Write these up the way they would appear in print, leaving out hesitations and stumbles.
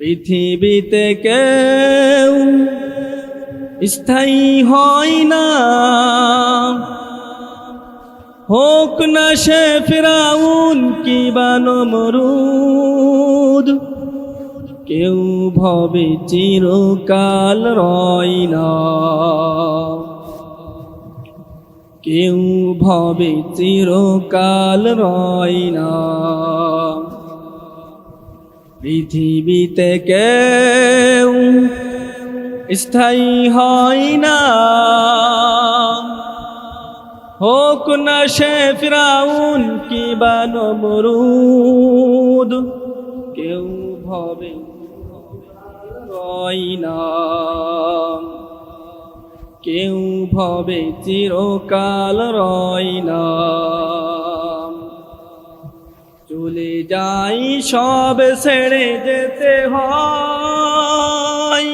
পৃথিবীতে কেউ স্থায়ী হয় না, হোক না সে ফিরাউন কিবা নমরুদ। কেউ ভবে চিরকাল রয় না, কেউ ভবে চিরকাল রয় না। পৃথিবীতে কেউ স্থায়ী হয় না, হোক না সে ফিরাউন কিবা নমরুদ। কেউ ভবে রয় না, কেউ ভবে চিরকাল রয় না। চলে যাই সব ছেড়ে যেতে হয়,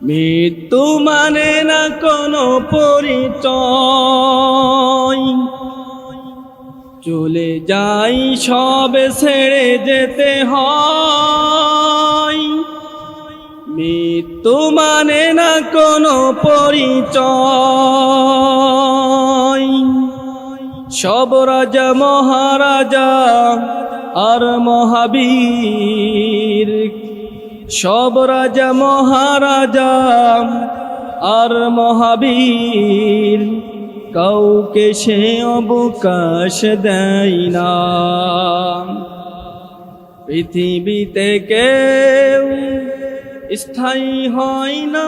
মৃত্যু মানে না কোনো পরিচয়। চলে যাই সব ছেড়ে যেতে হয়, মৃত্যু মানে না কোনো পরিচয়। সব রাজা মহারাজা আর মহাবীর, সব রাজা মহারাজা আর মহাবীর, কাউকে সে অবকাশ দেয় না। পৃথিবীতে কেউ স্থায়ী হয় না,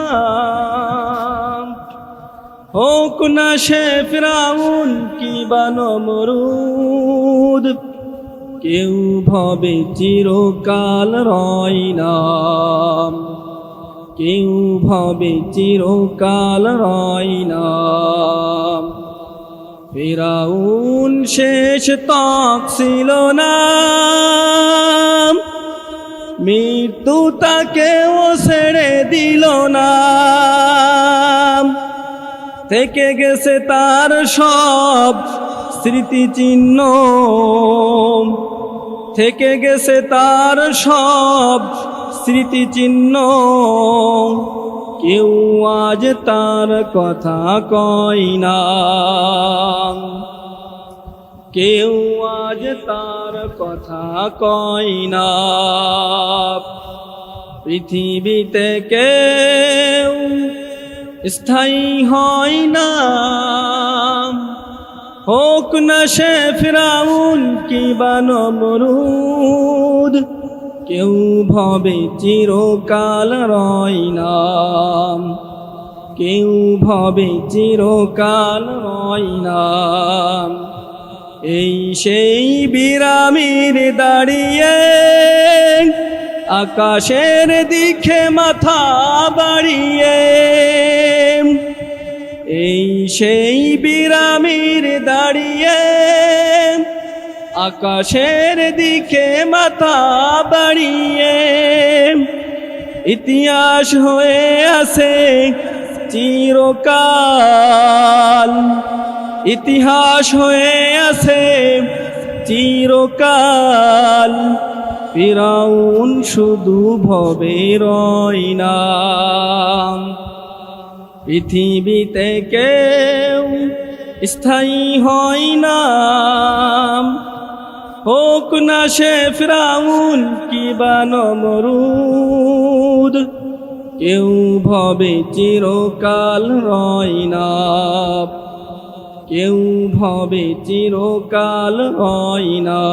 হোক না সে ফিরাউন কিবা নমরুদ। কেউ ভবে চিরকাল রয় না, কেউ ভবে চিরকাল রয় না। ফিরাউন শেষ তক ছিল না, মৃত্যু তাকেও ছেড়ে দিল না। থেকে গেছে তার সব স্মৃতিচিহ্ন, থেকে গেছে তার সব স্মৃতিচিহ্ন। কেউ আজ তার কথা কয় না, কেউ আজ তার কথা কয় না। পৃথিবীতে কেউ স্থায়ী হয় না, হোক না সে ফিরাউন কিবা নমরুদ। কেউ ভবে চিরকাল রয় না, কেউ ভবে চিরকাল রয় না। এই সেই বিরামীর দাঁড়িয়ে আকাশের দিকে মাথা বাড়িয়ে, এই সেই বিরামীর দাঁড়িয়ে আকাশের দিকে মাথা বাড়িয়ে। ইতিহাস হয়ে আছে চিরকাল, ইতিহাস হয়ে আছে চিরকাল। ফিরাউন শুধু ভবে রয় না। পৃথিবীতে কেউ স্থায়ী হয় না, হোক না সে ফিরাউন কিবা নমরুদ। কেউ ভবে চিরকাল রয় না, কেউ ভবে চিরকাল রয় না।